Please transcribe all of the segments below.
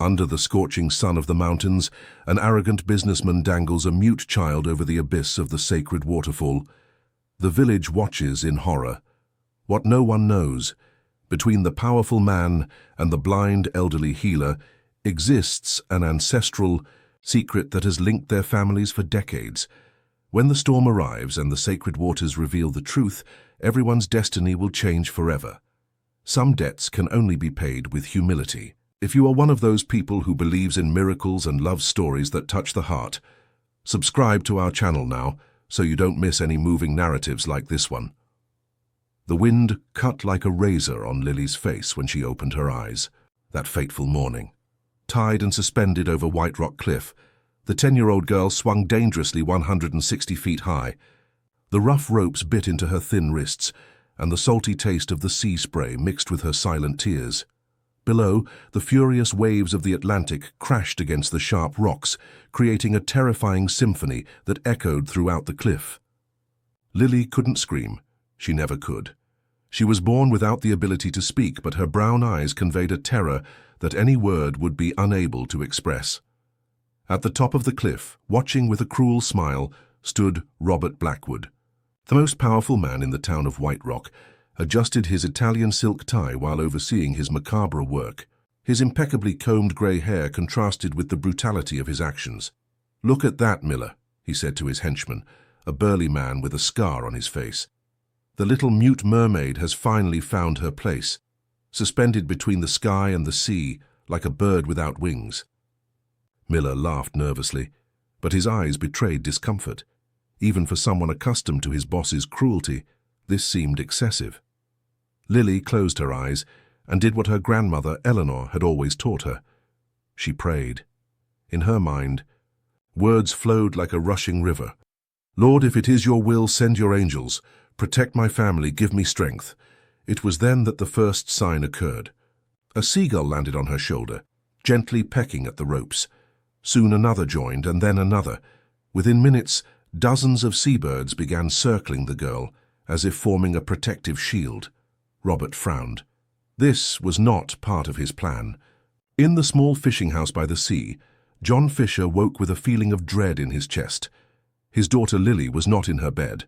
Under the scorching sun of the mountains, an arrogant businessman dangles a mute child over the abyss of the sacred waterfall. The village watches in horror. What no one knows, between the powerful man and the blind elderly healer, exists an ancestral secret that has linked their families for decades. When the storm arrives and the sacred waters reveal the truth, everyone's destiny will change forever. Some debts can only be paid with humility. If you are one of those people who believes in miracles and loves stories that touch the heart, subscribe to our channel now so you don't miss any moving narratives like this one. The wind cut like a razor on Lily's face when she opened her eyes that fateful morning. Tied and suspended over White Rock Cliff, the 10-year-old girl swung dangerously 160 feet high. The rough ropes bit into her thin wrists, and the salty taste of the sea spray mixed with her silent tears. Below, the furious waves of the Atlantic crashed against the sharp rocks, creating a terrifying symphony that echoed throughout the cliff. Lily couldn't scream. She never could. She was born without the ability to speak, but her brown eyes conveyed a terror that any word would be unable to express. At the top of the cliff, watching with a cruel smile, stood Robert Blackwood. The most powerful man in the town of White Rock adjusted his Italian silk tie while overseeing his macabre work. His impeccably combed grey hair contrasted with the brutality of his actions. "Look at that, Miller," he said to his henchman, a burly man with a scar on his face. "The little mute mermaid has finally found her place, suspended between the sky and the sea like a bird without wings." Miller laughed nervously, but his eyes betrayed discomfort. Even for someone accustomed to his boss's cruelty, this seemed excessive. Lily closed her eyes and did what her grandmother Eleanor had always taught her. She prayed. In her mind, words flowed like a rushing river. "Lord, if it is your will, send your angels. Protect my family, give me strength." It was then that the first sign occurred. A seagull landed on her shoulder, gently pecking at the ropes. Soon another joined, and then another. Within minutes, dozens of seabirds began circling the girl, as if forming a protective shield. Robert frowned. This was not part of his plan. In the small fishing house by the sea, John Fisher woke with a feeling of dread in his chest. His daughter Lily was not in her bed.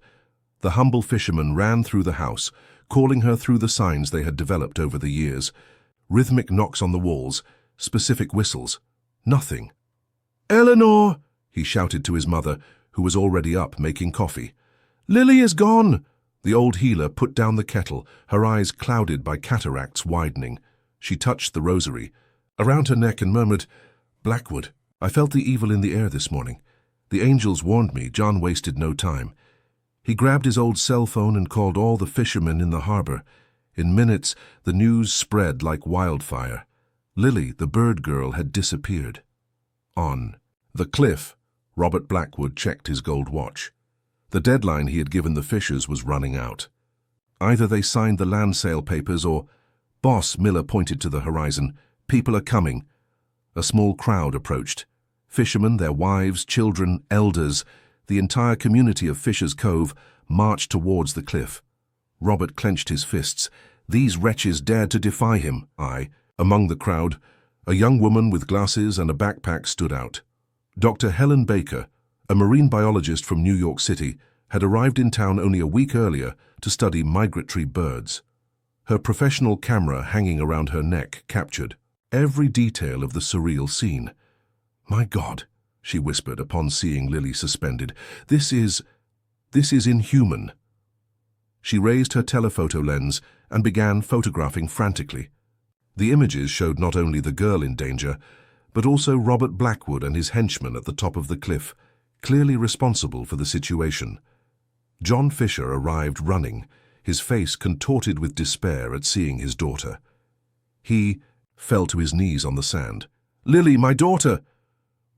The humble fisherman ran through the house, calling her through the signs they had developed over the years. Rhythmic knocks on the walls, specific whistles. Nothing. "Eleanor!" he shouted to his mother, who was already up making coffee. "Lily is gone!" The old healer put down the kettle, her eyes clouded by cataracts widening. She touched the rosary around her neck and murmured, "Blackwood, I felt the evil in the air this morning. The angels warned me." John wasted no time. He grabbed his old cell phone and called all the fishermen in the harbor. In minutes, the news spread like wildfire. Lily, the bird girl, had disappeared. On the cliff, Robert Blackwood checked his gold watch. The deadline he had given the Fishers was running out. Either they signed the land sale papers or— "Boss," Miller pointed to the horizon, "people are coming." A small crowd approached. Fishermen, their wives, children, elders, the entire community of Fisher's Cove marched towards the cliff. Robert clenched his fists. These wretches dared to defy him. Among the crowd, a young woman with glasses and a backpack stood out. Dr. Helen Baker, a marine biologist from New York City, had arrived in town only a week earlier to study migratory birds. Her professional camera hanging around her neck captured every detail of the surreal scene. "My God," she whispered upon seeing Lily suspended. This is inhuman." She raised her telephoto lens and began photographing frantically. The images showed not only the girl in danger, but also Robert Blackwood and his henchmen at the top of the cliff, clearly responsible for the situation. John Fisher arrived running, his face contorted with despair at seeing his daughter. He fell to his knees on the sand. "Lily, my daughter!"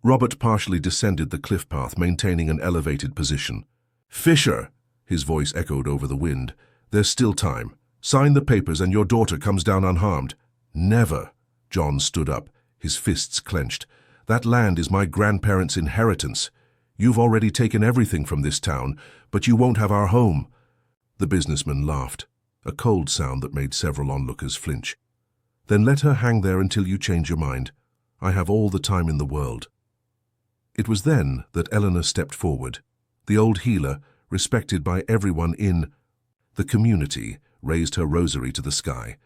Robert partially descended the cliff path, maintaining an elevated position. "Fisher!" his voice echoed over the wind. "There's still time. Sign the papers and your daughter comes down unharmed." "Never!" John stood up, his fists clenched. "That land is my grandparents' inheritance. You've already taken everything from this town, but you won't have our home." The businessman laughed, a cold sound that made several onlookers flinch. "Then let her hang there until you change your mind. I have all the time in the world." It was then that Eleanor stepped forward. The old healer, respected by everyone in the community, raised her rosary to the sky.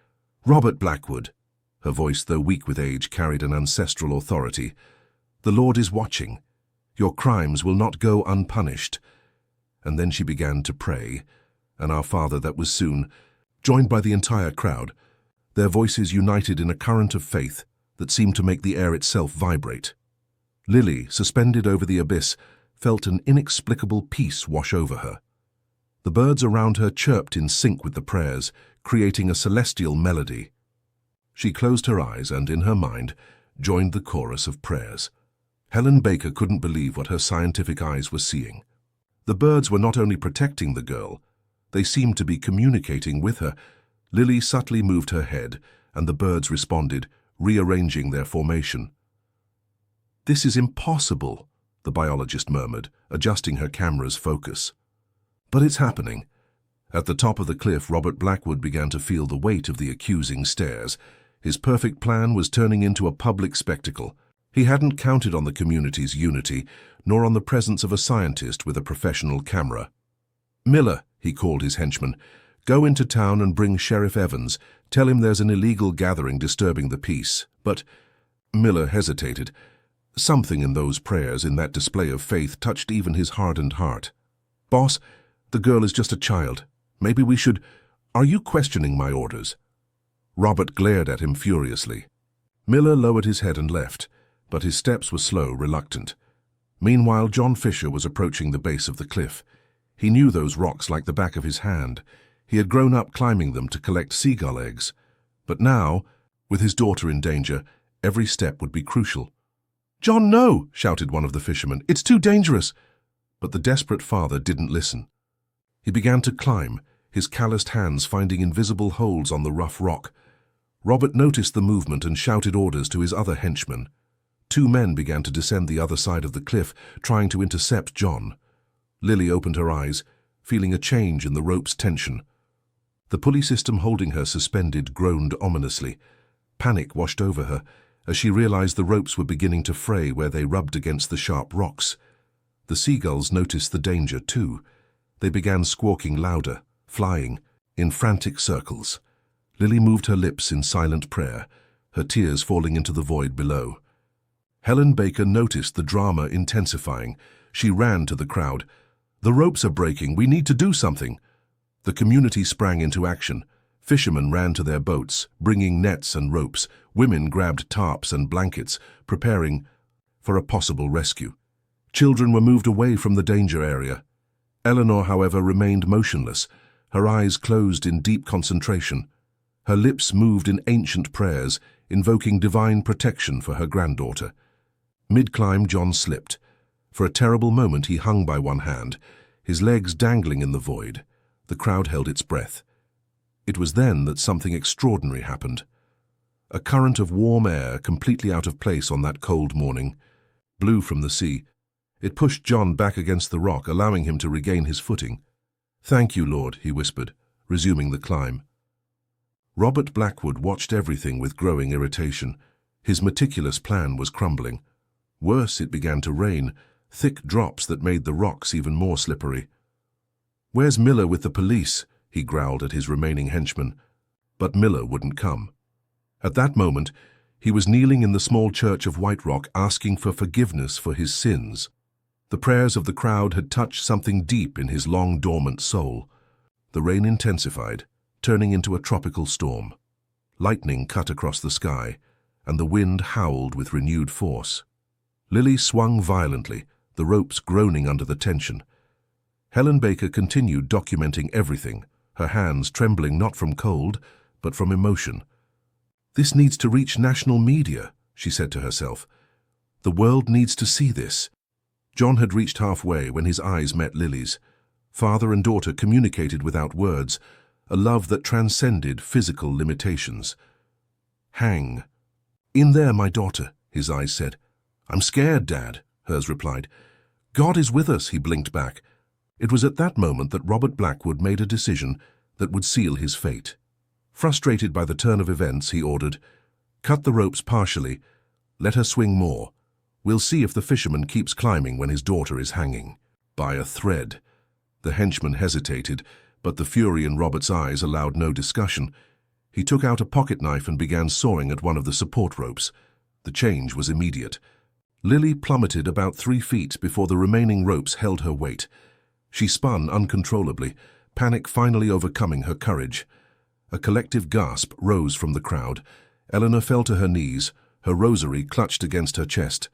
"Robert Blackwood," her voice, though weak with age, carried an ancestral authority, "the Lord is watching. Your crimes will not go unpunished." And then she began to pray, an Our Father that was soon joined by the entire crowd, their voices united in a current of faith that seemed to make the air itself vibrate. Lily, suspended over the abyss, felt an inexplicable peace wash over her. The birds around her chirped in sync with the prayers, creating a celestial melody. She closed her eyes and, in her mind, joined the chorus of prayers. Helen Baker couldn't believe what her scientific eyes were seeing. The birds were not only protecting the girl, they seemed to be communicating with her. Lily subtly moved her head, and the birds responded, rearranging their formation. "This is impossible," the biologist murmured, adjusting her camera's focus. "But it's happening." At the top of the cliff, Robert Blackwood began to feel the weight of the accusing stares. His perfect plan was turning into a public spectacle. He hadn't counted on the community's unity, nor on the presence of a scientist with a professional camera. "Miller," he called his henchman, "go into town and bring Sheriff Evans. Tell him there's an illegal gathering disturbing the peace." But Miller hesitated. Something in those prayers, in that display of faith, touched even his hardened heart. "Boss, the girl is just a child. Maybe we should— Are you questioning my orders?" Robert glared at him furiously. Miller lowered his head and left, but his steps were slow, reluctant. Meanwhile, John Fisher was approaching the base of the cliff. He knew those rocks like the back of his hand. He had grown up climbing them to collect seagull eggs. But now, with his daughter in danger, every step would be crucial. "John, no!" shouted one of the fishermen. "It's too dangerous!" But the desperate father didn't listen. He began to climb, his calloused hands finding invisible holds on the rough rock. Robert noticed the movement and shouted orders to his other henchmen. 2 men began to descend the other side of the cliff, trying to intercept John. Lily opened her eyes, feeling a change in the rope's tension. The pulley system holding her suspended groaned ominously. Panic washed over her as she realized the ropes were beginning to fray where they rubbed against the sharp rocks. The seagulls noticed the danger too. They began squawking louder, flying in frantic circles. Lily moved her lips in silent prayer, her tears falling into the void below. Helen Baker noticed the drama intensifying. She ran to the crowd. "The ropes are breaking. We need to do something." The community sprang into action. Fishermen ran to their boats, bringing nets and ropes. Women grabbed tarps and blankets, preparing for a possible rescue. Children were moved away from the danger area. Eleanor, however, remained motionless, her eyes closed in deep concentration. Her lips moved in ancient prayers, invoking divine protection for her granddaughter. Mid-climb, John slipped. For a terrible moment he hung by one hand, his legs dangling in the void. The crowd held its breath. It was then that something extraordinary happened. A current of warm air, completely out of place on that cold morning, blew from the sea. It pushed John back against the rock, allowing him to regain his footing. "Thank you, Lord," he whispered, resuming the climb. Robert Blackwood watched everything with growing irritation. His meticulous plan was crumbling. Worse, it began to rain, thick drops that made the rocks even more slippery. "Where's Miller with the police?" he growled at his remaining henchmen. But Miller wouldn't come. At that moment, he was kneeling in the small church of White Rock, asking for forgiveness for his sins. The prayers of the crowd had touched something deep in his long-dormant soul. The rain intensified, turning into a tropical storm. Lightning cut across the sky, and the wind howled with renewed force. Lily swung violently, the ropes groaning under the tension. Helen Baker continued documenting everything, her hands trembling not from cold, but from emotion. "This needs to reach national media," she said to herself. "The world needs to see this." John had reached halfway when his eyes met Lily's. Father and daughter communicated without words, a love that transcended physical limitations. "Hang. In there, my daughter," his eyes said. "I'm scared, Dad," hers replied. "God is with us," he blinked back. It was at that moment that Robert Blackwood made a decision that would seal his fate. Frustrated by the turn of events, he ordered, "Cut the ropes partially. Let her swing more. We'll see if the fisherman keeps climbing when his daughter is hanging. By a thread. The henchman hesitated, but the fury in Robert's eyes allowed no discussion. He took out a pocket knife and began sawing at one of the support ropes. The change was immediate. Lily plummeted about 3 feet before the remaining ropes held her weight. She spun uncontrollably, panic finally overcoming her courage. A collective gasp rose from the crowd. Eleanor fell to her knees, her rosary clutched against her chest.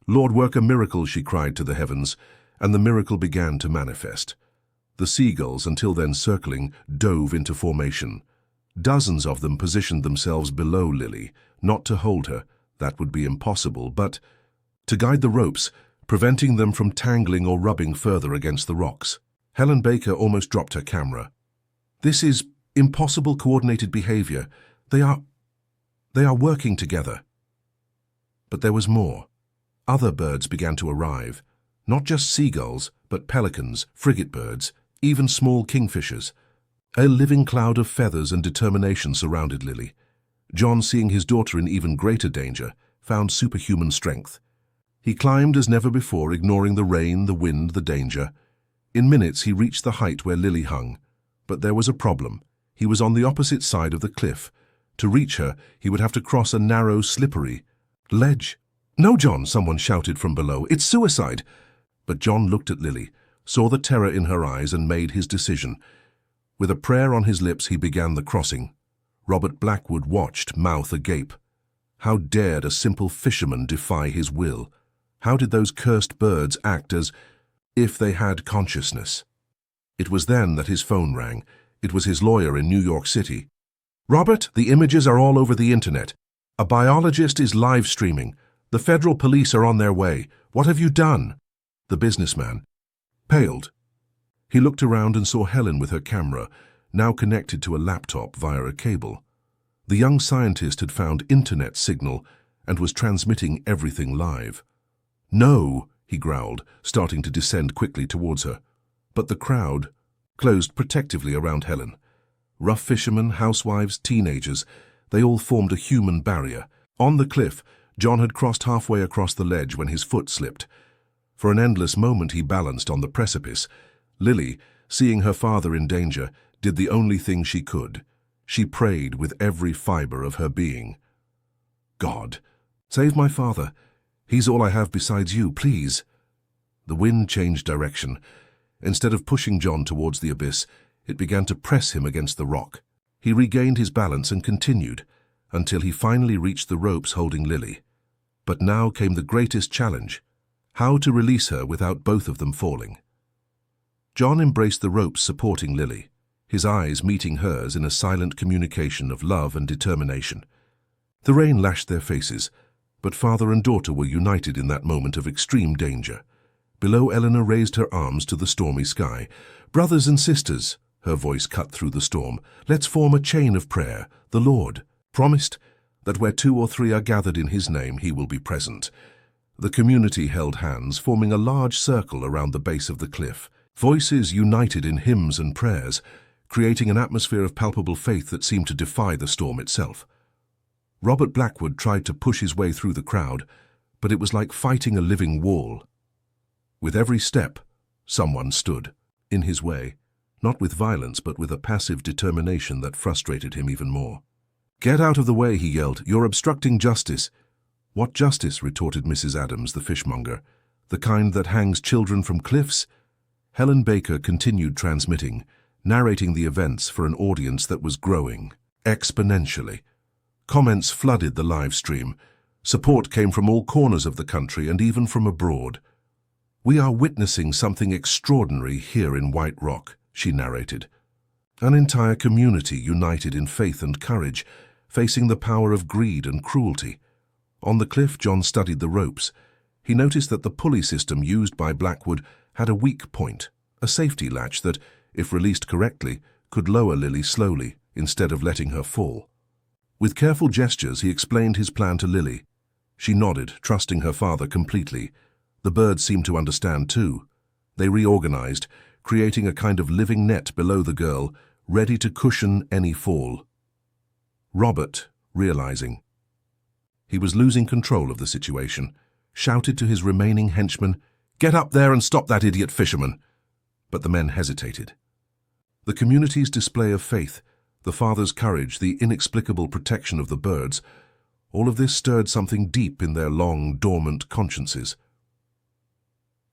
"Lord, work a miracle," she cried to the heavens, and the miracle began to manifest. The seagulls, until then circling, dove into formation. Dozens of them positioned themselves below Lily, not to hold her, that would be impossible, but to guide the ropes, preventing them from tangling or rubbing further against the rocks. Helen Baker almost dropped her camera. "This is impossible coordinated behavior. They are working together." But there was more. Other birds began to arrive. Not just seagulls, but pelicans, frigate birds, even small kingfishers. A living cloud of feathers and determination surrounded Lily. John, seeing his daughter in even greater danger, found superhuman strength. He climbed as never before, ignoring the rain, the wind, the danger. In minutes he reached the height where Lily hung. But there was a problem. He was on the opposite side of the cliff. To reach her, he would have to cross a narrow, slippery ledge. "No, John," someone shouted from below. "It's suicide." But John looked at Lily, saw the terror in her eyes, and made his decision. With a prayer on his lips, he began the crossing. Robert Blackwood watched, mouth agape. How dared a simple fisherman defy his will? How did those cursed birds act as if they had consciousness? It was then that his phone rang. It was his lawyer in New York City. "Robert, the images are all over the internet. A biologist is live streaming. The federal police are on their way. What have you done?" The businessman paled. He looked around and saw Helen with her camera, now connected to a laptop via a cable. The young scientist had found internet signal and was transmitting everything live. "No," he growled, starting to descend quickly towards her. But the crowd closed protectively around Helen. Rough fishermen, housewives, teenagers, they all formed a human barrier. On the cliff, John had crossed halfway across the ledge when his foot slipped. For an endless moment he balanced on the precipice. Lily, seeing her father in danger, did the only thing she could. She prayed with every fiber of her being. "God, save my father. He's all I have besides you, please." The wind changed direction. Instead of pushing John towards the abyss, it began to press him against the rock. He regained his balance and continued, until he finally reached the ropes holding Lily. But now came the greatest challenge: how to release her without both of them falling. John embraced the ropes supporting Lily, his eyes meeting hers in a silent communication of love and determination. The rain lashed their faces, but father and daughter were united in that moment of extreme danger. Below, Eleanor raised her arms to the stormy sky. "Brothers and sisters," her voice cut through the storm, "let's form a chain of prayer. The Lord promised that where 2 or 3 are gathered in his name, he will be present." The community held hands, forming a large circle around the base of the cliff. Voices united in hymns and prayers, creating an atmosphere of palpable faith that seemed to defy the storm itself. Robert Blackwood tried to push his way through the crowd, but it was like fighting a living wall. With every step, someone stood in his way, not with violence but with a passive determination that frustrated him even more. "Get out of the way," he yelled. "You're obstructing justice." "What justice?" retorted Mrs. Adams, the fishmonger. "The kind that hangs children from cliffs?" Helen Baker continued transmitting, narrating the events for an audience that was growing exponentially. Comments flooded the live stream. Support came from all corners of the country and even from abroad. "We are witnessing something extraordinary here in White Rock," she narrated. An entire community united in faith and courage, facing the power of greed and cruelty. On the cliff, John studied the ropes. He noticed that the pulley system used by Blackwood had a weak point, a safety latch that, if released correctly, could lower Lily slowly, instead of letting her fall. With careful gestures, he explained his plan to Lily. She nodded, trusting her father completely. The birds seemed to understand too. They reorganized, creating a kind of living net below the girl, ready to cushion any fall. Robert, realizing. He was losing control of the situation, shouted to his remaining henchmen, "Get up there and stop that idiot fisherman!" But the men hesitated. The community's display of faith, the father's courage, the inexplicable protection of the birds, all of this stirred something deep in their long, dormant consciences.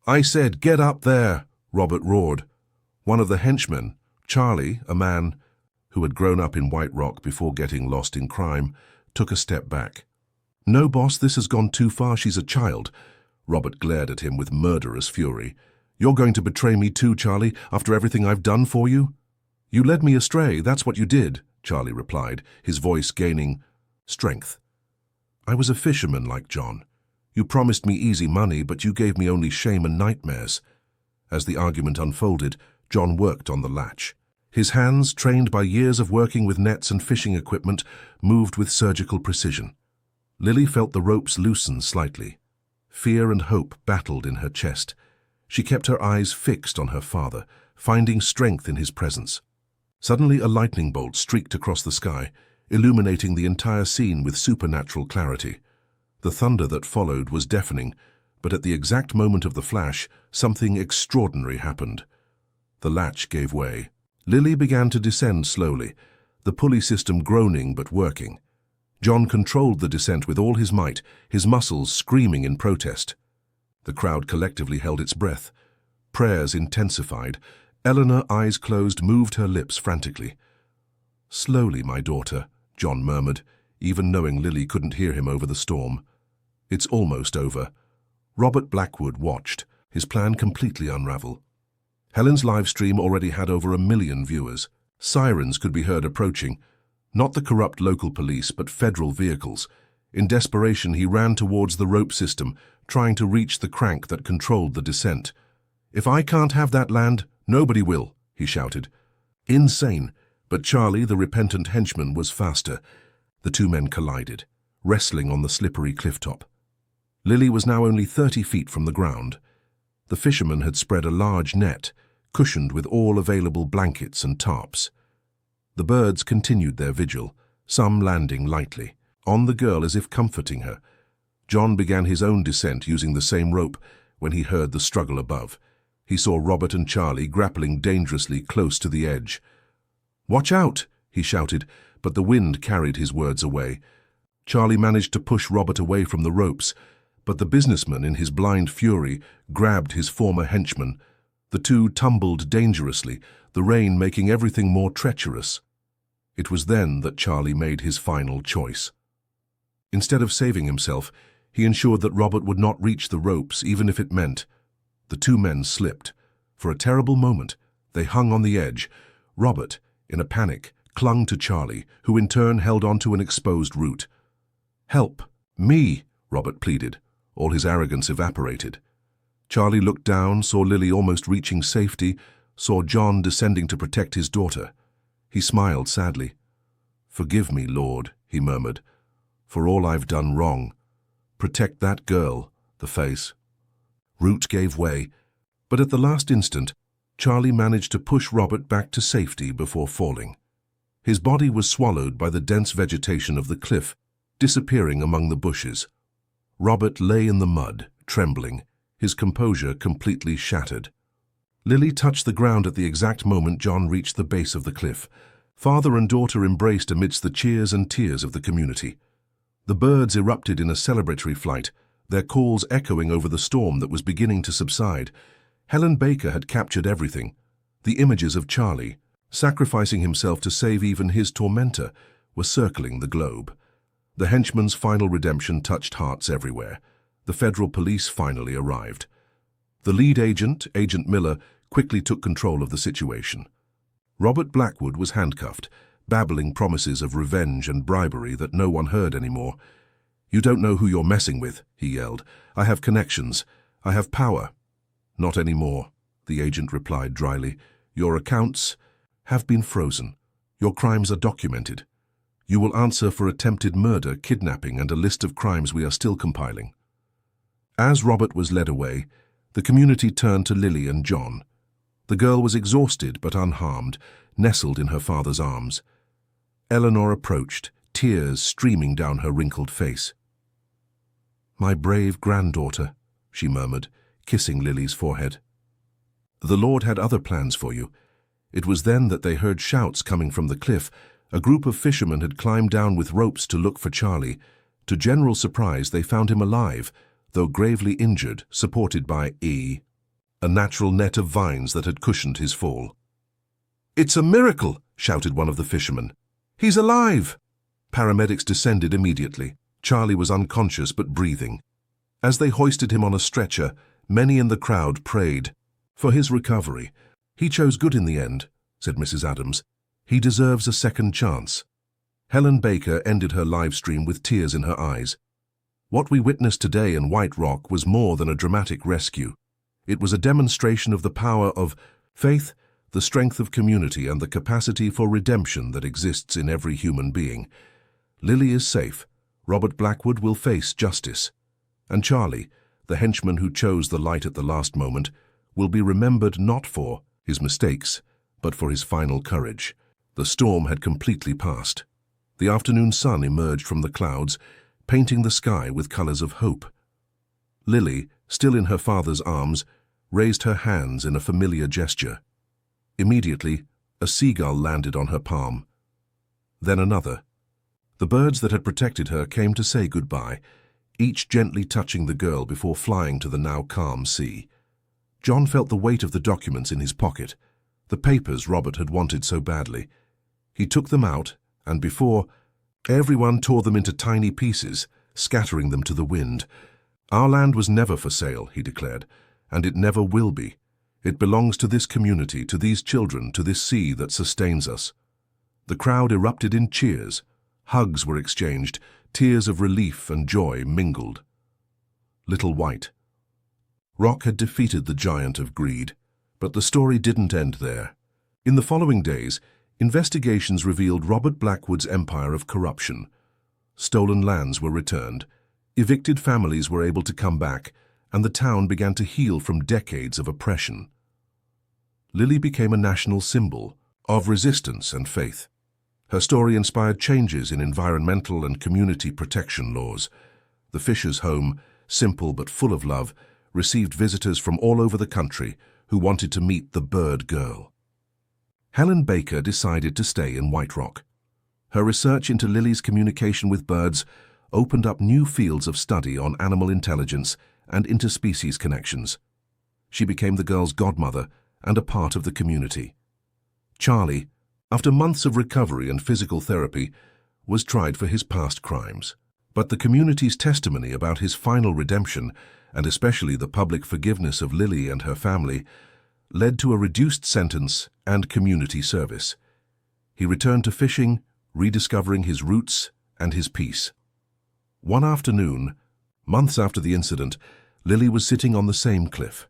"I said, get up there!" Robert roared. One of the henchmen, Charlie, a man who had grown up in White Rock before getting lost in crime, took a step back. "No, boss, this has gone too far. She's a child." Robert glared at him with murderous fury. "You're going to betray me too, Charlie, after everything I've done for you?" "You led me astray, that's what you did," Charlie replied, his voice gaining strength. "I was a fisherman like John. You promised me easy money, but you gave me only shame and nightmares." As the argument unfolded, John worked on the latch. His hands, trained by years of working with nets and fishing equipment, moved with surgical precision. Lily felt the ropes loosen slightly. Fear and hope battled in her chest. She kept her eyes fixed on her father, finding strength in his presence. Suddenly a lightning bolt streaked across the sky, illuminating the entire scene with supernatural clarity. The thunder that followed was deafening, but at the exact moment of the flash, something extraordinary happened. The latch gave way. Lily began to descend slowly, the pulley system groaning but working. John controlled the descent with all his might, his muscles screaming in protest. The crowd collectively held its breath. Prayers intensified. Eleanor, eyes closed, moved her lips frantically. "Slowly, my daughter," John murmured, even knowing Lily couldn't hear him over the storm. "It's almost over." Robert Blackwood watched, his plan completely unravel. Helen's live stream already had over 1 million viewers. Sirens could be heard approaching. Not the corrupt local police, but federal vehicles. In desperation, he ran towards the rope system, trying to reach the crank that controlled the descent. "If I can't have that land, nobody will," he shouted. Insane, but Charlie, the repentant henchman, was faster. The two men collided, wrestling on the slippery clifftop. Lily was now only 30 feet from the ground. The fisherman had spread a large net, cushioned with all available blankets and tarps. The birds continued their vigil, some landing lightly, on the girl as if comforting her. John began his own descent using the same rope when he heard the struggle above. He saw Robert and Charlie grappling dangerously close to the edge. "Watch out!" he shouted, but the wind carried his words away. Charlie managed to push Robert away from the ropes, but the businessman, in his blind fury, grabbed his former henchman. The two tumbled dangerously, the rain making everything more treacherous. It was then that Charlie made his final choice. Instead of saving himself, he ensured that Robert would not reach the ropes, even if it meant. The two men slipped. For a terrible moment, they hung on the edge. Robert, in a panic, clung to Charlie, who in turn held onto an exposed root. "Help! Me!" Robert pleaded. All his arrogance evaporated. Charlie looked down, saw Lily almost reaching safety, saw John descending to protect his daughter. He smiled sadly. "Forgive me, Lord," he murmured, "for all I've done wrong. Protect that girl," the face. Root gave way, but at the last instant, Charlie managed to push Robert back to safety before falling. His body was swallowed by the dense vegetation of the cliff, disappearing among the bushes. Robert lay in the mud, trembling, his composure completely shattered. Lily touched the ground at the exact moment John reached the base of the cliff. Father and daughter embraced amidst the cheers and tears of the community. The birds erupted in a celebratory flight, their calls echoing over the storm that was beginning to subside. Helen Baker had captured everything. The images of Charlie, sacrificing himself to save even his tormentor, were circling the globe. The henchman's final redemption touched hearts everywhere. The federal police finally arrived. The lead agent, Agent Miller, quickly took control of the situation. Robert Blackwood was handcuffed, babbling promises of revenge and bribery that no one heard anymore. "You don't know who you're messing with," he yelled. "I have connections. I have power." "Not anymore," the agent replied dryly. "Your accounts have been frozen. Your crimes are documented. You will answer for attempted murder, kidnapping, and a list of crimes we are still compiling." As Robert was led away, the community turned to Lily and John. The girl was exhausted but unharmed, nestled in her father's arms. Eleanor approached, tears streaming down her wrinkled face. "My brave granddaughter," she murmured, kissing Lily's forehead. "The Lord had other plans for you." It was then that they heard shouts coming from the cliff. A group of fishermen had climbed down with ropes to look for Charlie. To general surprise, they found him alive, though gravely injured, supported by a natural net of vines that had cushioned his fall. "It's a miracle!" shouted one of the fishermen. "He's alive!" Paramedics descended immediately. Charlie was unconscious but breathing. As they hoisted him on a stretcher, many in the crowd prayed for his recovery. "He chose good in the end," said Mrs. Adams. "He deserves a second chance." Helen Baker ended her live stream with tears in her eyes. What we witnessed today in White Rock was more than a dramatic rescue. It was a demonstration of the power of faith, the strength of community, and the capacity for redemption that exists in every human being. Lily is safe. Robert Blackwood will face justice. And Charlie, the henchman who chose the light at the last moment, will be remembered not for his mistakes, but for his final courage. The storm had completely passed. The afternoon sun emerged from the clouds, painting the sky with colors of hope. Lily, still in her father's arms, raised her hands in a familiar gesture. Immediately, a seagull landed on her palm. Then another. The birds that had protected her came to say goodbye, each gently touching the girl before flying to the now calm sea. John felt the weight of the documents in his pocket, the papers Robert had wanted so badly. He took them out, and everyone tore them into tiny pieces, scattering them to the wind. "Our land was never for sale," he declared, "and it never will be. It belongs to this community, to these children, to this sea that sustains us." The crowd erupted in cheers. Hugs were exchanged, tears of relief and joy mingled. Little White Rock had defeated the giant of greed, but the story didn't end there. In the following days, investigations revealed Robert Blackwood's empire of corruption. Stolen lands were returned, evicted families were able to come back, and the town began to heal from decades of oppression. Lily became a national symbol of resistance and faith. Her story inspired changes in environmental and community protection laws. The Fishers' home, simple but full of love, received visitors from all over the country who wanted to meet the bird girl. Helen Baker decided to stay in White Rock. Her research into Lily's communication with birds opened up new fields of study on animal intelligence and interspecies connections. She became the girl's godmother and a part of the community. Charlie, after months of recovery and physical therapy, was tried for his past crimes. But the community's testimony about his final redemption, and especially the public forgiveness of Lily and her family, led to a reduced sentence and community service. He returned to fishing, rediscovering his roots and his peace. One afternoon, months after the incident, Lily was sitting on the same cliff,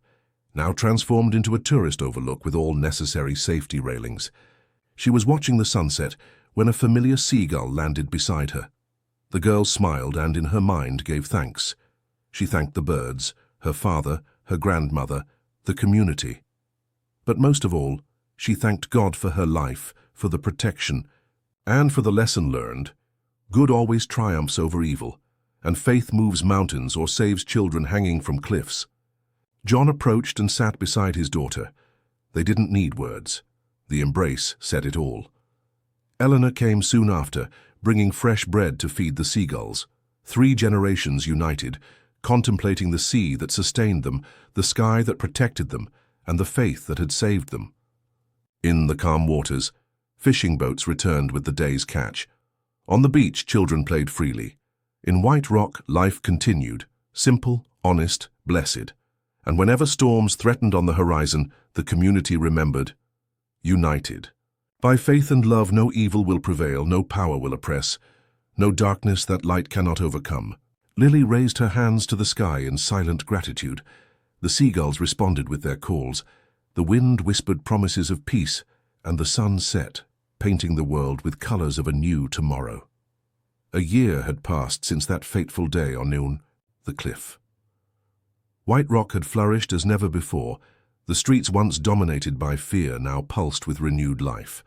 now transformed into a tourist overlook with all necessary safety railings. She was watching the sunset when a familiar seagull landed beside her. The girl smiled and in her mind gave thanks. She thanked the birds, her father, her grandmother, the community. But most of all, she thanked God for her life, for the protection, and for the lesson learned. Good always triumphs over evil, and faith moves mountains or saves children hanging from cliffs. John approached and sat beside his daughter. They didn't need words. The embrace said it all. Eleanor came soon after, bringing fresh bread to feed the seagulls. 3 generations united, contemplating the sea that sustained them, the sky that protected them, and the faith that had saved them. In the calm waters, fishing boats returned with the day's catch. On the beach, children played freely. In White Rock, life continued, simple, honest, blessed. And whenever storms threatened on the horizon, the community remembered, united. By faith and love no evil will prevail, no power will oppress, no darkness that light cannot overcome. Lily raised her hands to the sky in silent gratitude. The seagulls responded with their calls. The wind whispered promises of peace, and the sun set, painting the world with colors of a new tomorrow. A year had passed since that fateful day on the cliff. White Rock had flourished as never before. The streets once dominated by fear now pulsed with renewed life.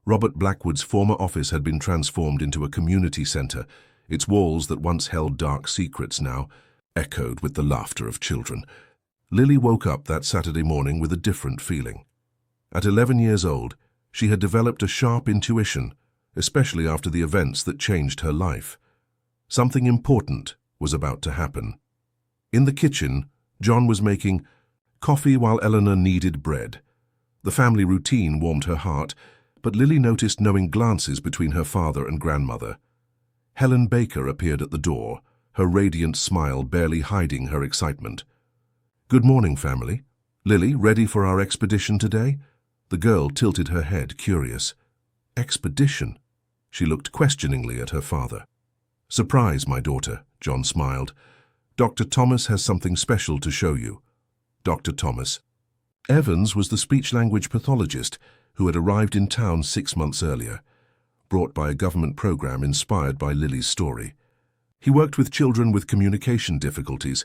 Robert Blackwood's former office had been transformed into a community center, its walls that once held dark secrets now echoed with the laughter of children. Lily woke up that Saturday morning with a different feeling. At 11 years old, she had developed a sharp intuition, especially after the events that changed her life. Something important was about to happen. In the kitchen, John was making coffee while Eleanor kneaded bread. The family routine warmed her heart, but Lily noticed knowing glances between her father and grandmother. Helen Baker appeared at the door, her radiant smile barely hiding her excitement. "Good morning, family. Lily, ready for our expedition today?" The girl tilted her head, curious. "Expedition?" She looked questioningly at her father. "Surprise, my daughter," John smiled. "Dr. Thomas has something special to show you." Dr. Thomas. Evans was the speech-language pathologist who had arrived in town 6 months earlier, brought by a government program inspired by Lily's story. He worked with children with communication difficulties,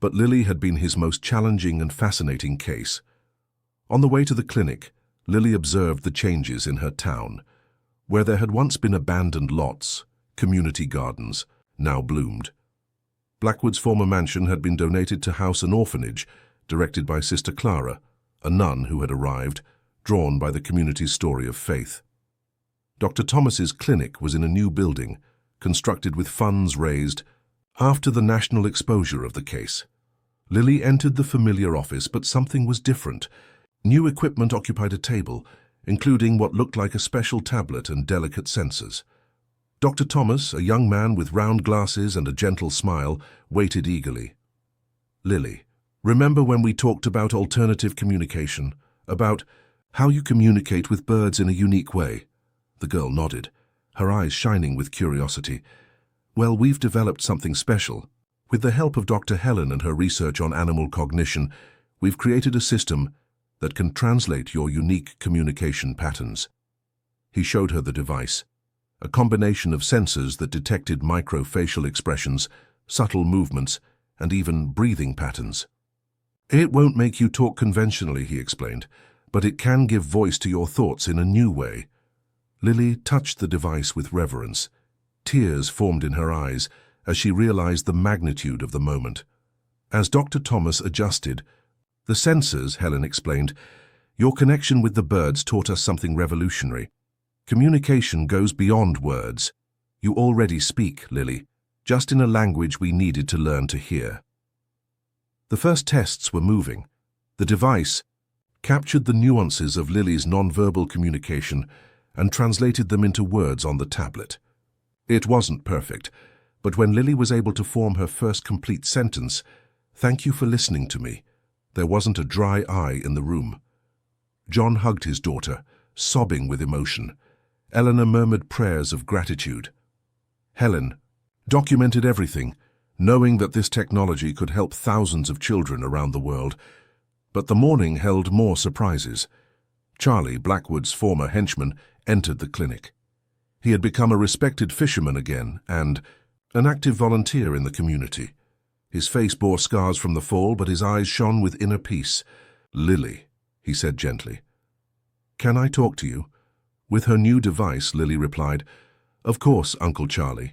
but Lily had been his most challenging and fascinating case. On the way to the clinic, Lily observed the changes in her town. Where there had once been abandoned lots, community gardens, now bloomed. Blackwood's former mansion had been donated to house an orphanage directed by Sister Clara, a nun who had arrived, drawn by the community's story of faith. Dr. Thomas's clinic was in a new building, constructed with funds raised after the national exposure of the case. Lily entered the familiar office, but something was different. New equipment occupied a table, including what looked like a special tablet and delicate sensors. Dr. Thomas, a young man with round glasses and a gentle smile, waited eagerly. "Lily, remember when we talked about alternative communication, about how you communicate with birds in a unique way?" The girl nodded, her eyes shining with curiosity. "Well, we've developed something special. With the help of Dr. Helen and her research on animal cognition, we've created a system that can translate your unique communication patterns." He showed her the device, a combination of sensors that detected microfacial expressions, subtle movements, and even breathing patterns. "It won't make you talk conventionally," he explained, "but it can give voice to your thoughts in a new way." Lily touched the device with reverence. Tears formed in her eyes as she realized the magnitude of the moment. As Dr. Thomas adjusted, "The sensors," Helen explained, "your connection with the birds taught us something revolutionary. Communication goes beyond words. You already speak, Lily, just in a language we needed to learn to hear." The first tests were moving. The device captured the nuances of Lily's nonverbal communication and translated them into words on the tablet. It wasn't perfect, but when Lily was able to form her first complete sentence, "Thank you for listening to me," there wasn't a dry eye in the room. John hugged his daughter, sobbing with emotion. Eleanor murmured prayers of gratitude. Helen documented everything, knowing that this technology could help thousands of children around the world. But the morning held more surprises. Charlie, Blackwood's former henchman, entered the clinic. He had become a respected fisherman again and an active volunteer in the community. His face bore scars from the fall, but his eyes shone with inner peace. "Lily," he said gently. "Can I talk to you?" With her new device, Lily replied, "Of course, Uncle Charlie."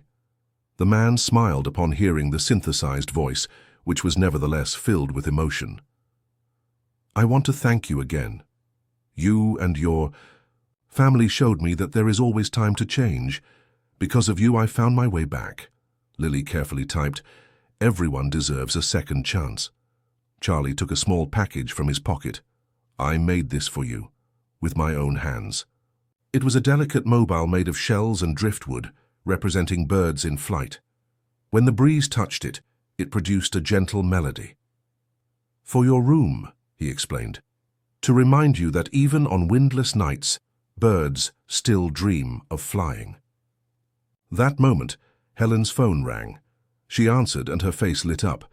The man smiled upon hearing the synthesized voice, which was nevertheless filled with emotion. "I want to thank you again. You and your family showed me that there is always time to change. Because of you, I found my way back." Lily carefully typed, "Everyone deserves a second chance." Charlie took a small package from his pocket. "I made this for you, with my own hands." It was a delicate mobile made of shells and driftwood, representing birds in flight. When the breeze touched it, it produced a gentle melody. "For your room," he explained, "to remind you that even on windless nights, birds still dream of flying." That moment, Helen's phone rang. She answered and her face lit up.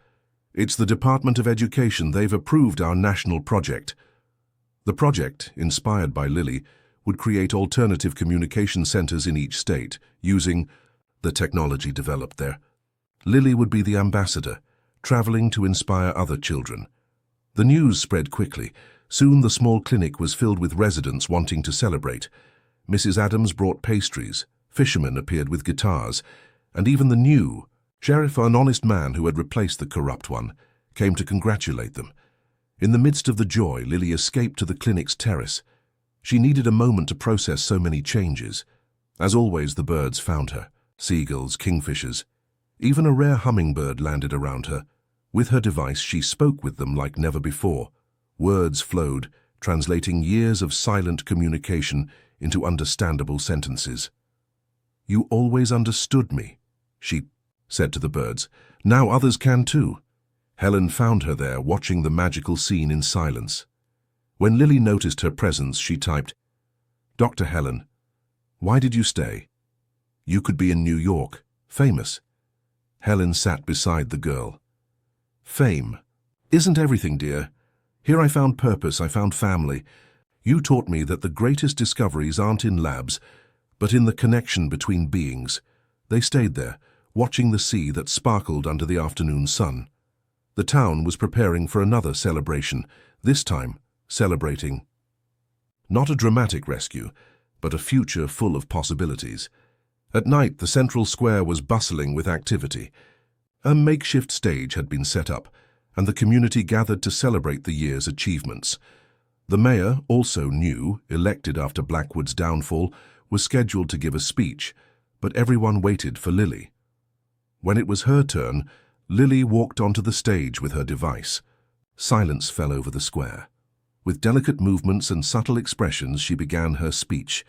"It's the Department of Education. They've approved our national project." The project, inspired by Lily, would create alternative communication centers in each state, using the technology developed there. Lily would be the ambassador, traveling to inspire other children. The news spread quickly. Soon the small clinic was filled with residents wanting to celebrate. Mrs. Adams brought pastries, fishermen appeared with guitars, and even the new, Sheriff, an honest man who had replaced the corrupt one, came to congratulate them. In the midst of the joy, Lily escaped to the clinic's terrace. She needed a moment to process so many changes. As always, the birds found her, seagulls, kingfishers. Even a rare hummingbird landed around her. With her device, she spoke with them like never before. Words flowed, translating years of silent communication into understandable sentences. "You always understood me," she said to the birds. "Now others can too." Helen found her there, watching the magical scene in silence. When Lily noticed her presence, she typed, "Dr. Helen, why did you stay? You could be in New York, famous." Helen sat beside the girl. "Fame isn't everything, dear. Here I found purpose, I found family. You taught me that the greatest discoveries aren't in labs, but in the connection between beings." They stayed there, watching the sea that sparkled under the afternoon sun. The town was preparing for another celebration, this time celebrating not a dramatic rescue, but a future full of possibilities. At night, the central square was bustling with activity. A makeshift stage had been set up, and the community gathered to celebrate the year's achievements. The mayor, also new, elected after Blackwood's downfall, was scheduled to give a speech, but everyone waited for Lily. When it was her turn, Lily walked onto the stage with her device. Silence fell over the square. With delicate movements and subtle expressions, she began her speech.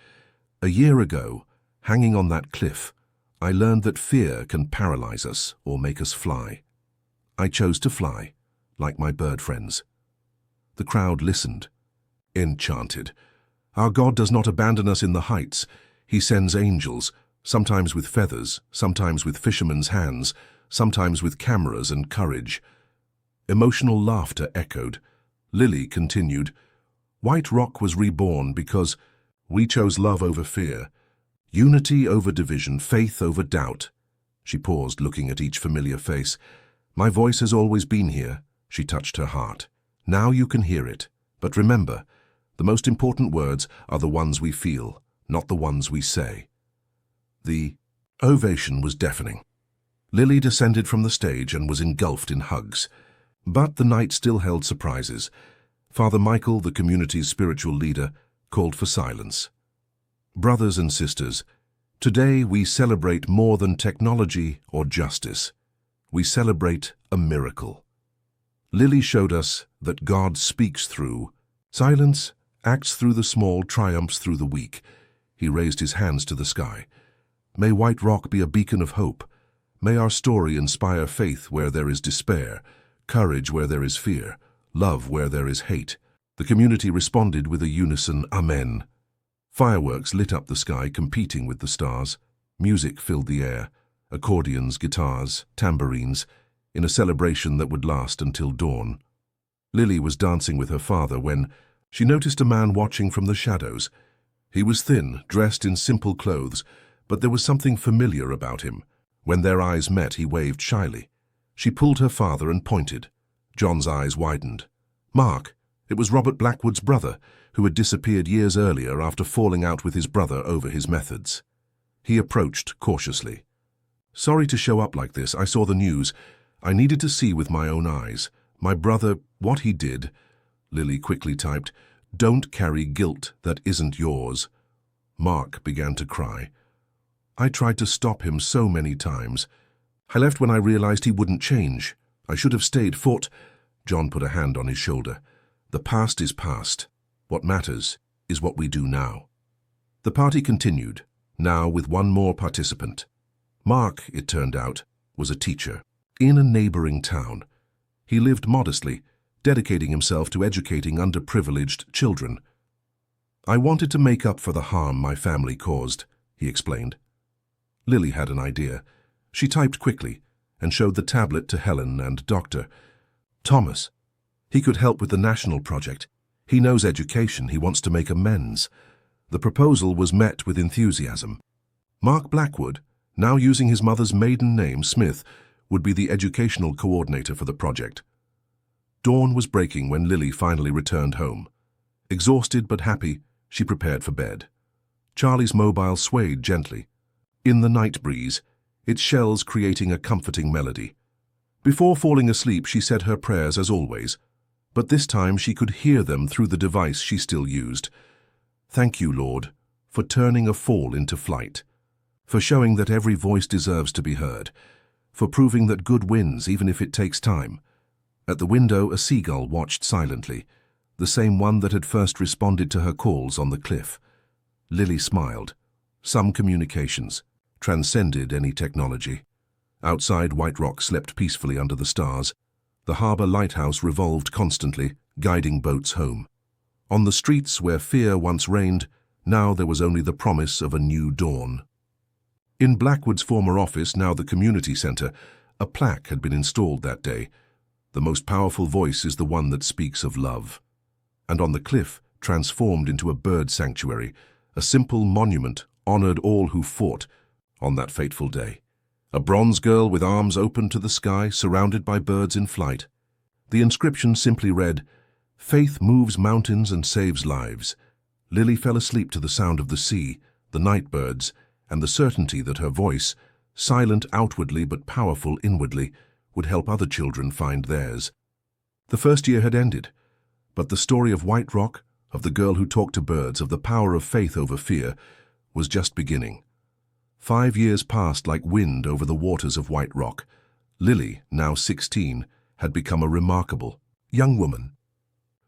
"A year ago, hanging on that cliff, I learned that fear can paralyze us or make us fly. I chose to fly, like my bird friends." The crowd listened, enchanted. "Our God does not abandon us in the heights. He sends angels, sometimes with feathers, sometimes with fishermen's hands, sometimes with cameras and courage." Emotional laughter echoed. Lily continued, "White Rock was reborn because we chose love over fear, unity over division, faith over doubt." She paused, looking at each familiar face. "My voice has always been here." She touched her heart. "Now you can hear it. But remember, the most important words are the ones we feel, not the ones we say." The ovation was deafening. Lily descended from the stage and was engulfed in hugs. But the night still held surprises. Father Michael, the community's spiritual leader, called for silence. "Brothers and sisters, today we celebrate more than technology or justice. We celebrate a miracle. Lily showed us that God speaks through silence, acts through the small, triumphs through the weak." He raised his hands to the sky. "May White Rock be a beacon of hope. May our story inspire faith where there is despair, courage where there is fear, love where there is hate." The community responded with a unison Amen. Fireworks lit up the sky, competing with the stars. Music filled the air, accordions, guitars, tambourines, in a celebration that would last until dawn. Lily was dancing with her father when she noticed a man watching from the shadows. He was thin, dressed in simple clothes, but there was something familiar about him. When their eyes met, he waved shyly. She pulled her father and pointed. John's eyes widened. Mark, it was Robert Blackwood's brother, who had disappeared years earlier after falling out with his brother over his methods. He approached cautiously. "Sorry to show up like this. I saw the news. I needed to see with my own eyes. My brother, what he did." Lily quickly typed, "Don't carry guilt that isn't yours." Mark began to cry. "I tried to stop him so many times. I left when I realized he wouldn't change. I should have stayed fought." John put a hand on his shoulder. "The past is past. What matters is what we do now." The party continued, now with one more participant. Mark, it turned out, was a teacher in a neighboring town. He lived modestly, dedicating himself to educating underprivileged children. "I wanted to make up for the harm my family caused," he explained. Lily had an idea. She typed quickly and showed the tablet to Helen and Dr. Thomas. "He could help with the national project. He knows education. He wants to make amends." The proposal was met with enthusiasm. Mark Blackwood, now using his mother's maiden name, Smith, would be the educational coordinator for the project. Dawn was breaking when Lily finally returned home. Exhausted but happy, she prepared for bed. Charlie's mobile swayed gently. In the night breeze, its shells creating a comforting melody. Before falling asleep, she said her prayers as always, but this time she could hear them through the device she still used. Thank you, Lord, for turning a fall into flight, for showing that every voice deserves to be heard, for proving that good wins even if it takes time. At the window, a seagull watched silently, the same one that had first responded to her calls on the cliff. Lily smiled. Some communications transcended any technology. Outside, White Rock slept peacefully under the stars. The harbour lighthouse revolved constantly, guiding boats home. On the streets where fear once reigned, now there was only the promise of a new dawn. In Blackwood's former office, now the community centre, a plaque had been installed that day. The most powerful voice is the one that speaks of love. And on the cliff, transformed into a bird sanctuary, a simple monument honoured all who fought on that fateful day. A bronze girl with arms open to the sky, surrounded by birds in flight. The inscription simply read, "Faith moves mountains and saves lives." Lily fell asleep to the sound of the sea, the night birds, and the certainty that her voice, silent outwardly but powerful inwardly, would help other children find theirs. The first year had ended, but the story of White Rock, of the girl who talked to birds, of the power of faith over fear, was just beginning. 5 years passed like wind over the waters of White Rock. Lily, now 16, had become a remarkable young woman.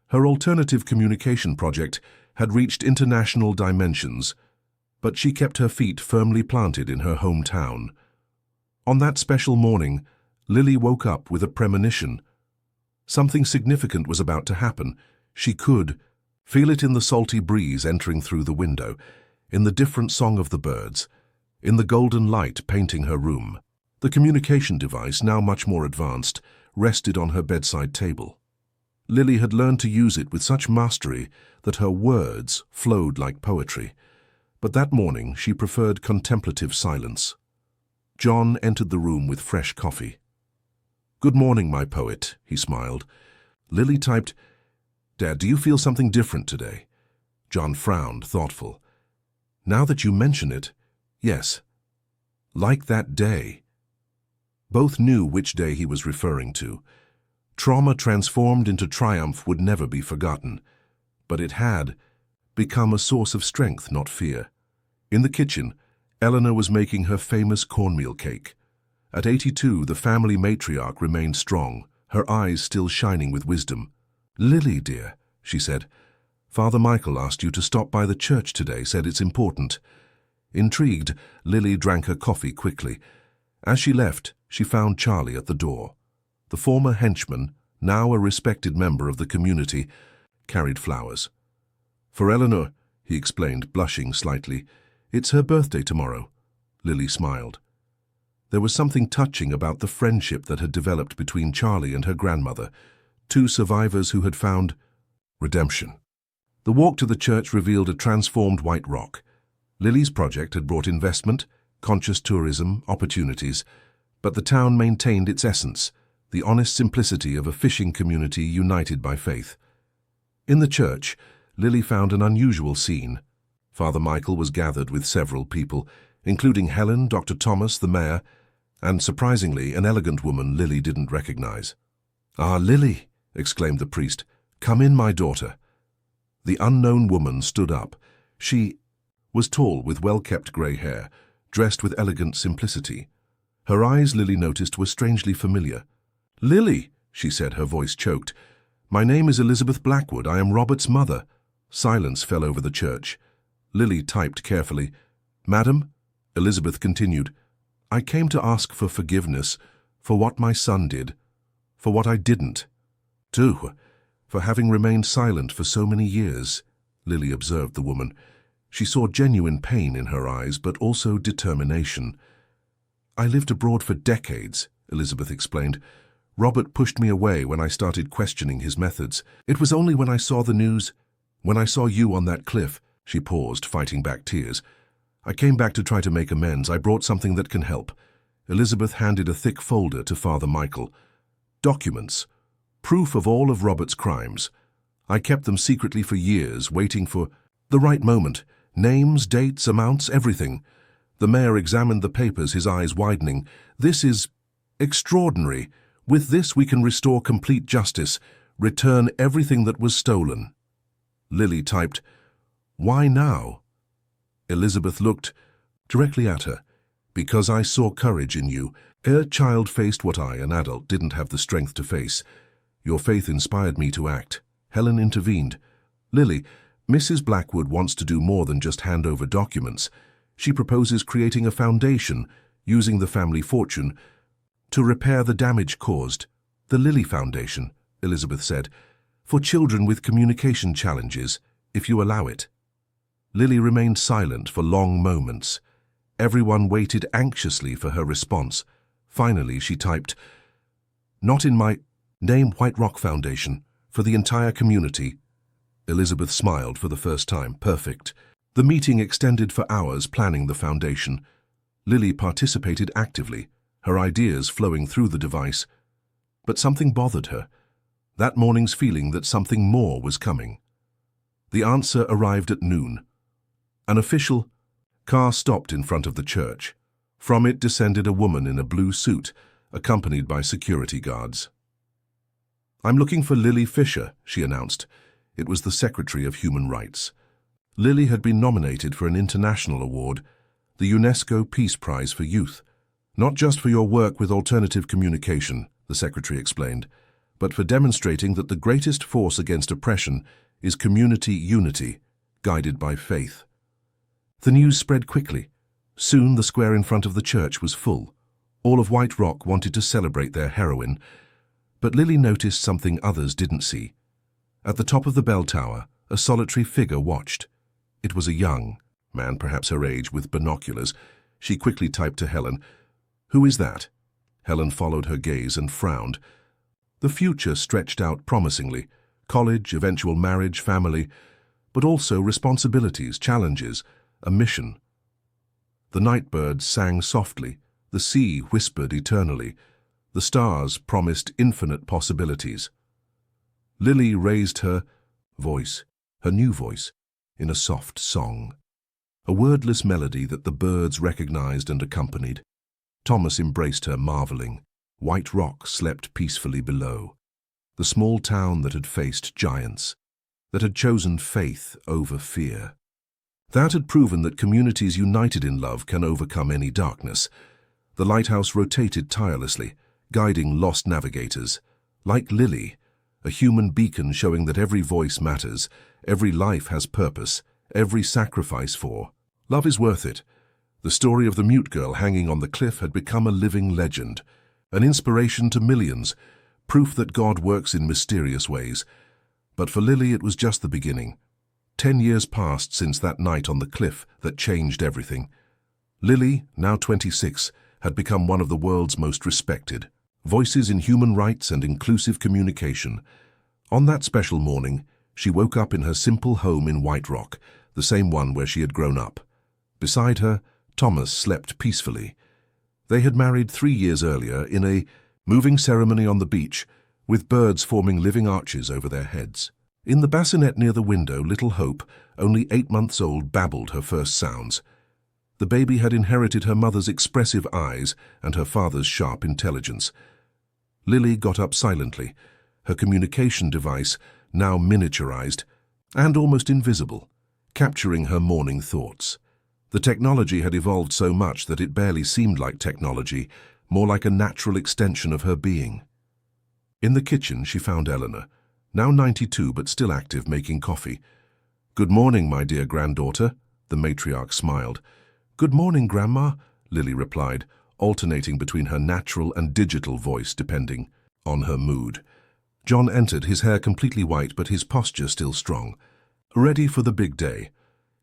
Her alternative communication project had reached international dimensions, but she kept her feet firmly planted in her hometown. On that special morning, Lily woke up with a premonition. Something significant was about to happen. She could feel it in the salty breeze entering through the window, in the different song of the birds, in the golden light painting her room. The communication device, now much more advanced, rested on her bedside table. Lily had learned to use it with such mastery that her words flowed like poetry. But that morning she preferred contemplative silence. John entered the room with fresh coffee. "Good morning, my poet," he smiled. Lily typed, "Dad, do you feel something different today?" John frowned, thoughtful. "Now that you mention it, yes. Like that day." Both knew which day he was referring to. Trauma transformed into triumph would never be forgotten, but it had become a source of strength, not fear. In the kitchen, Eleanor was making her famous cornmeal cake. At 82, the family matriarch remained strong, her eyes still shining with wisdom. "Lily, dear," she said, "Father Michael asked you to stop by the church today, said it's important." Intrigued, Lily drank her coffee quickly. As she left, she found Charlie at the door. The former henchman, now a respected member of the community, carried flowers. "For Eleanor," he explained, blushing slightly. "It's her birthday tomorrow." Lily smiled. There was something touching about the friendship that had developed between Charlie and her grandmother, two survivors who had found redemption. The walk to the church revealed a transformed White Rock. Lily's project had brought investment, conscious tourism, opportunities, but the town maintained its essence, the honest simplicity of a fishing community united by faith. In the church, Lily found an unusual scene. Father Michael was gathered with several people, including Helen, Dr. Thomas, the mayor, and, surprisingly, an elegant woman Lily didn't recognize. "Ah, Lily," exclaimed the priest, "come in, my daughter." The unknown woman stood up. She was tall, with well-kept grey hair, dressed with elegant simplicity. Her eyes, Lily noticed, were strangely familiar. "Lily," she said, her voice choked. "My name is Elizabeth Blackwood. I am Robert's mother." Silence fell over the church. Lily typed carefully. "Madam," Elizabeth continued, "I came to ask for forgiveness for what my son did, for what I didn't. Too, for having remained silent for so many years." Lily observed the woman. She saw genuine pain in her eyes, but also determination. "I lived abroad for decades," Elizabeth explained. "Robert pushed me away when I started questioning his methods. It was only when I saw the news, when I saw you on that cliff." She paused, fighting back tears. "I came back to try to make amends. I brought something that can help." Elizabeth handed a thick folder to Father Michael. "Documents. Proof of all of Robert's crimes. I kept them secretly for years, waiting for the right moment. Names, dates, amounts, everything. The mayor examined the papers, his eyes widening. "This is extraordinary. With this we can restore complete justice, return everything that was stolen." Lily typed, "Why now?" Elizabeth looked directly at her. "Because I saw courage in you. A child faced what I, an adult, didn't have the strength to face. Your faith inspired me to act." Helen intervened. "Lily, Mrs. Blackwood wants to do more than just hand over documents. She proposes creating a foundation, using the family fortune, to repair the damage caused." "The Lily Foundation," Elizabeth said, "for children with communication challenges, if you allow it." Lily remained silent for long moments. Everyone waited anxiously for her response. Finally, she typed, "Not in my name, White Rock Foundation, for the entire community." Elizabeth smiled for the first time. Perfect. The meeting extended for hours, planning the foundation. Lily participated actively, her ideas flowing through the device. But something bothered her. That morning's feeling that something more was coming. The answer arrived at noon. An official car stopped in front of the church. From it descended a woman in a blue suit, accompanied by security guards. "I'm looking for Lily Fisher," she announced. It was the Secretary of Human Rights. Lily had been nominated for an international award, the UNESCO Peace Prize for Youth. "Not just for your work with alternative communication," the Secretary explained, "but for demonstrating that the greatest force against oppression is community unity, guided by faith." The news spread quickly. Soon the square in front of the church was full. All of White Rock wanted to celebrate their heroine, but Lily noticed something others didn't see. At the top of the bell tower, a solitary figure watched. It was a young man, perhaps her age, with binoculars. She quickly typed to Helen, "Who is that?" Helen followed her gaze and frowned. The future stretched out promisingly. College, eventual marriage, family, but also responsibilities, challenges, a mission. The night birds sang softly, the sea whispered eternally, the stars promised infinite possibilities. Lily raised her voice, her new voice, in a soft song, a wordless melody that the birds recognized and accompanied. Thomas embraced her, marveling. White Rock slept peacefully below, the small town that had faced giants, that had chosen faith over fear. That had proven that communities united in love can overcome any darkness. The lighthouse rotated tirelessly, guiding lost navigators. Like Lily, a human beacon showing that every voice matters, every life has purpose, every sacrifice for. Love is worth it. The story of the mute girl hanging on the cliff had become a living legend, an inspiration to millions, proof that God works in mysterious ways. But for Lily it was just the beginning. 10 years passed since that night on the cliff that changed everything. Lily, now 26, had become one of the world's most respected voices in human rights and inclusive communication. On that special morning, she woke up in her simple home in White Rock, the same one where she had grown up. Beside her, Thomas slept peacefully. They had married 3 years earlier in a moving ceremony on the beach, with birds forming living arches over their heads. In the bassinet near the window, little Hope, only 8 months old, babbled her first sounds. The baby had inherited her mother's expressive eyes and her father's sharp intelligence. Lily got up silently, her communication device now miniaturized and almost invisible, capturing her morning thoughts. The technology had evolved so much that it barely seemed like technology, more like a natural extension of her being. In the kitchen, she found Eleanor, now 92 but still active, making coffee. "Good morning, my dear granddaughter," the matriarch smiled. "Good morning, Grandma," Lily replied, alternating between her natural and digital voice depending on her mood. John entered, his hair completely white but his posture still strong. Ready for the big day.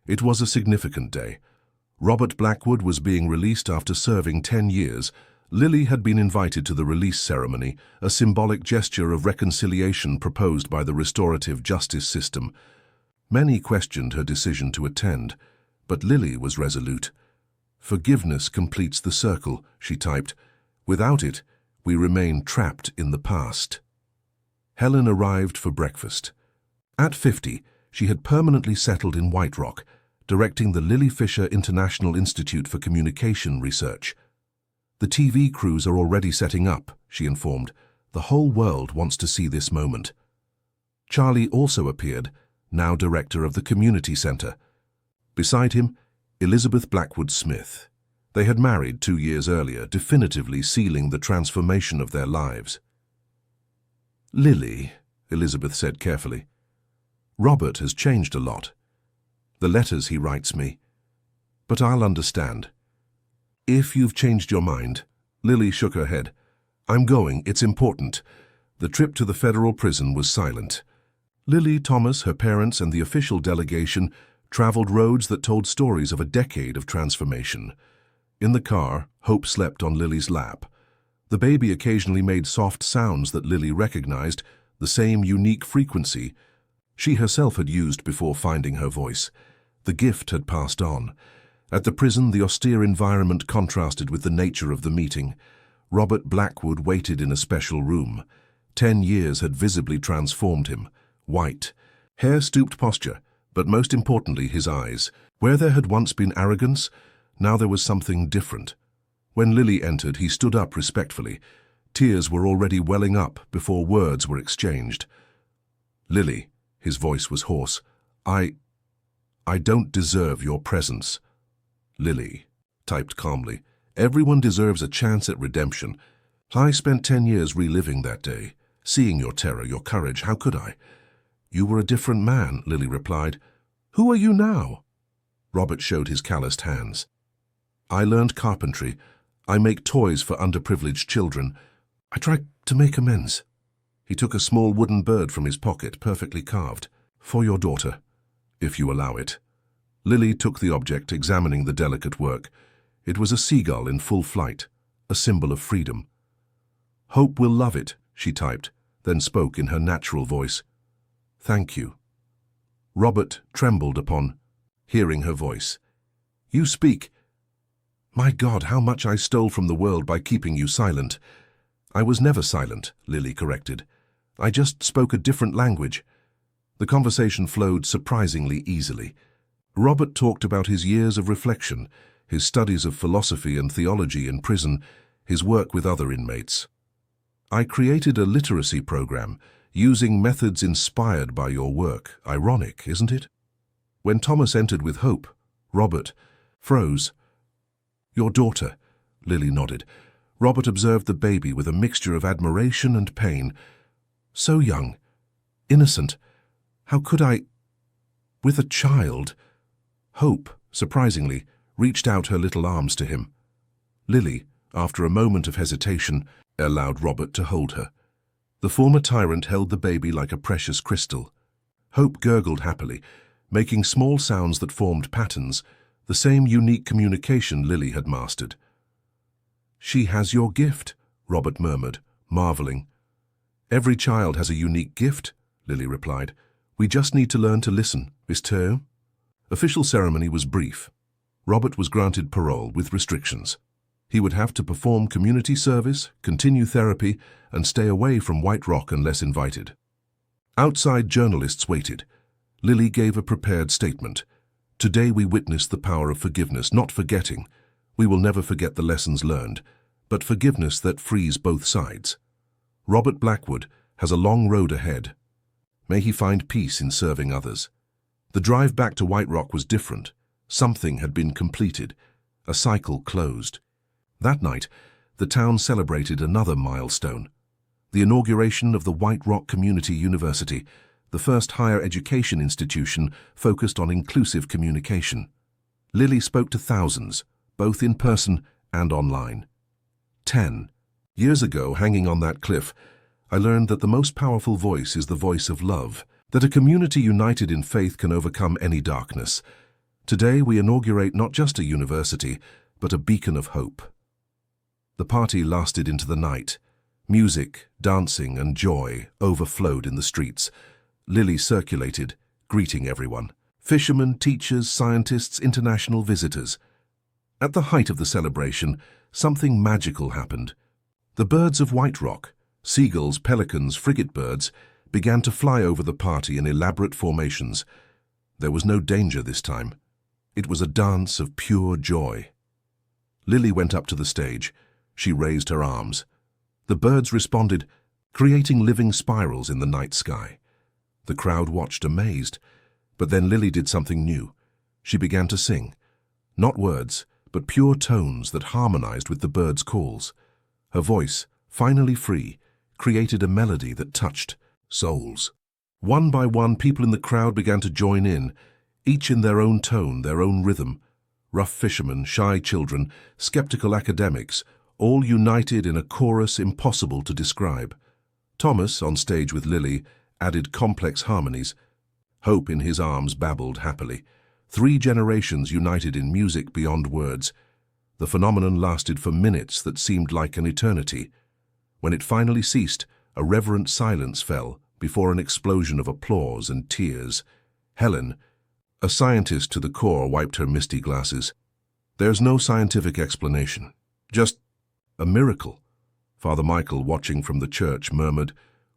It was a significant day. Robert Blackwood was being released after serving 10 years. Lily had been invited to the release ceremony, a symbolic gesture of reconciliation proposed by the restorative justice system. Many questioned her decision to attend, but Lily was resolute. "Forgiveness completes the circle," she typed. "Without it, we remain trapped in the past." Helen arrived for breakfast. At 50, she had permanently settled in White Rock, directing the Lily Fisher International Institute for Communication Research. "The TV crews are already setting up," she informed. "The whole world wants to see this moment." Charlie also appeared, now director of the Community Center. Beside him, Elizabeth Blackwood Smith. They had married 2 years earlier, definitively sealing the transformation of their lives. "Lily," Elizabeth said carefully, "Robert has changed a lot. The letters he writes me. But I'll understand." "If you've changed your mind," Lily shook her head. "I'm going, it's important." The trip to the federal prison was silent. Lily, Thomas, her parents, and the official delegation traveled roads that told stories of a decade of transformation. In the car, Hope slept on Lily's lap. The baby occasionally made soft sounds that Lily recognized, the same unique frequency she herself had used before finding her voice. The gift had passed on. At the prison, the austere environment contrasted with the nature of the meeting. Robert Blackwood waited in a special room. 10 years had visibly transformed him. White, hair-stooped posture, but most importantly his eyes. Where there had once been arrogance, now there was something different. When Lily entered, he stood up respectfully. Tears were already welling up before words were exchanged. "Lily," his voice was hoarse, I don't deserve your presence." Lily typed calmly, "Everyone deserves a chance at redemption. I spent 10 years reliving that day, seeing your terror, your courage. How could I?" "You were a different man," Lily replied. "Who are you now?" Robert showed his calloused hands. "I learned carpentry. I make toys for underprivileged children. I try to make amends." He took a small wooden bird from his pocket, perfectly carved. "For your daughter, if you allow it." Lily took the object, examining the delicate work. It was a seagull in full flight, a symbol of freedom. "Hope will love it," she typed, then spoke in her natural voice. "Thank you." Robert trembled upon hearing her voice. "You speak. My God, how much I stole from the world by keeping you silent." "I was never silent," Lily corrected. "I just spoke a different language." The conversation flowed surprisingly easily. Robert talked about his years of reflection, his studies of philosophy and theology in prison, his work with other inmates. "I created a literacy program, using methods inspired by your work. Ironic, isn't it?" When Thomas entered with Hope, Robert froze. "Your daughter," Lily nodded. Robert observed the baby with a mixture of admiration and pain. "So young, innocent. How could I... with a child?" Hope, surprisingly, reached out her little arms to him. Lily, after a moment of hesitation, allowed Robert to hold her. The former tyrant held the baby like a precious crystal. Hope gurgled happily, making small sounds that formed patterns, the same unique communication Lily had mastered. "She has your gift," Robert murmured, marveling. "Every child has a unique gift," Lily replied. "We just need to learn to listen, is tout?" Official ceremony was brief. Robert was granted parole with restrictions. He would have to perform community service, continue therapy, and stay away from White Rock unless invited. Outside, journalists waited. Lily gave a prepared statement. "Today we witness the power of forgiveness, not forgetting. We will never forget the lessons learned, but forgiveness that frees both sides. Robert Blackwood has a long road ahead. May he find peace in serving others." The drive back to White Rock was different. Something had been completed. A cycle closed. That night, the town celebrated another milestone. The inauguration of the White Rock Community University, the first higher education institution focused on inclusive communication. Lily spoke to thousands, both in person and online. 10 years ago, hanging on that cliff, I learned that the most powerful voice is the voice of love, that a community united in faith can overcome any darkness. Today we inaugurate not just a university, but a beacon of hope. The party lasted into the night. Music, dancing, and joy overflowed in the streets. Lily circulated, greeting everyone. Fishermen, teachers, scientists, international visitors. At the height of the celebration, something magical happened. The birds of White Rock, seagulls, pelicans, frigate birds, began to fly over the party in elaborate formations. There was no danger this time. It was a dance of pure joy. Lily went up to the stage. She raised her arms. The birds responded, creating living spirals in the night sky. The crowd watched amazed, but then Lily did something new. She began to sing. Not words, but pure tones that harmonized with the birds' calls. Her voice, finally free, created a melody that touched souls. One by one, people in the crowd began to join in, each in their own tone, their own rhythm. Rough fishermen, shy children, skeptical academics, all united in a chorus impossible to describe. Thomas, on stage with Lily, added complex harmonies. Hope in his arms babbled happily. 3 generations united in music beyond words. The phenomenon lasted for minutes that seemed like an eternity. When it finally ceased, a reverent silence fell before an explosion of applause and tears. Helen, a scientist to the core, wiped her misty glasses. "There's no scientific explanation. Just a miracle." Father Michael, watching from the church, murmured,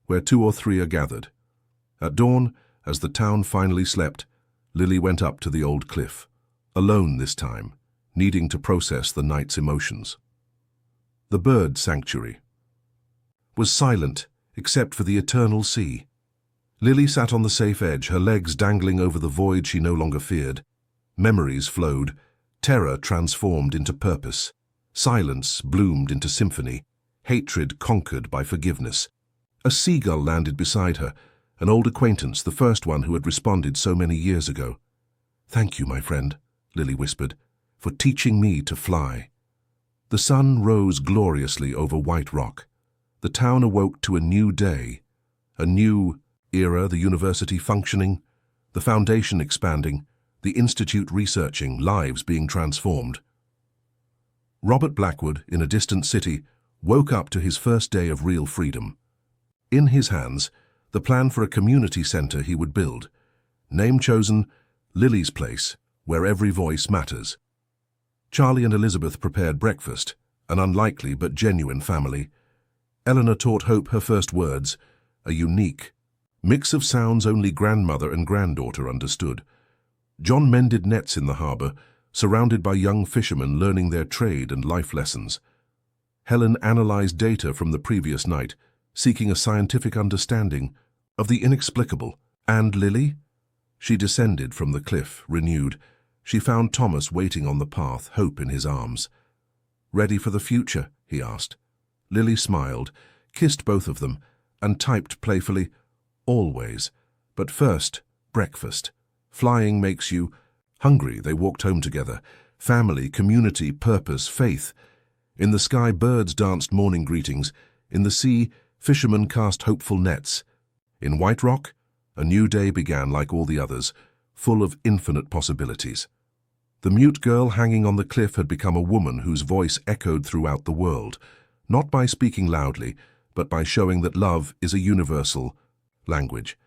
"Where 2 or 3 are gathered." At dawn, as the town finally slept, Lily went up to the old cliff, alone this time, needing to process the night's emotions. The bird sanctuary was silent, except for the eternal sea. Lily sat on the safe edge, her legs dangling over the void she no longer feared. Memories flowed, terror transformed into purpose, silence bloomed into symphony, hatred conquered by forgiveness. A seagull landed beside her, an old acquaintance, the first one who had responded so many years ago. "Thank you, my friend," Lily whispered, "for teaching me to fly." The sun rose gloriously over White Rock. The town awoke to a new day, a new era, the university functioning, the foundation expanding, the institute researching, lives being transformed. Robert Blackwood, in a distant city, woke up to his first day of real freedom. In his hands, the plan for a community center he would build. Name chosen, Lily's Place, where every voice matters. Charlie and Elizabeth prepared breakfast, an unlikely but genuine family. Eleanor taught Hope her first words, a unique mix of sounds only grandmother and granddaughter understood. John mended nets in the harbor, surrounded by young fishermen learning their trade and life lessons. Helen analyzed data from the previous night, seeking a scientific understanding of the inexplicable. And Lily? She descended from the cliff, renewed. She found Thomas waiting on the path, hope in his arms. "Ready for the future?" he asked. Lily smiled, kissed both of them, and typed playfully, "Always. But first, breakfast. Flying makes you hungry." They walked home together. Family, community, purpose, faith. In the sky, birds danced morning greetings. In the sea, fishermen cast hopeful nets. In White Rock, a new day began like all the others, full of infinite possibilities. The mute girl hanging on the cliff had become a woman whose voice echoed throughout the world, not by speaking loudly, but by showing that love is a universal language.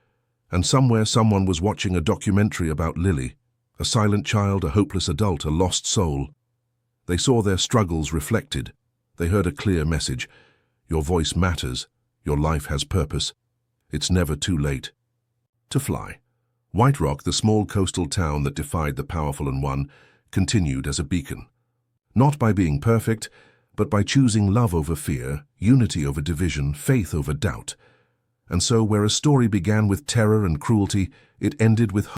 And somewhere someone was watching a documentary about Lily, a silent child, a hopeless adult, a lost soul. They saw their struggles reflected. They heard a clear message. Your voice matters. Your life has purpose. It's never too late to fly. White Rock, the small coastal town that defied the powerful and won, continued as a beacon. Not by being perfect, but by choosing love over fear, unity over division, faith over doubt. And so, where a story began with terror and cruelty, it ended with hope.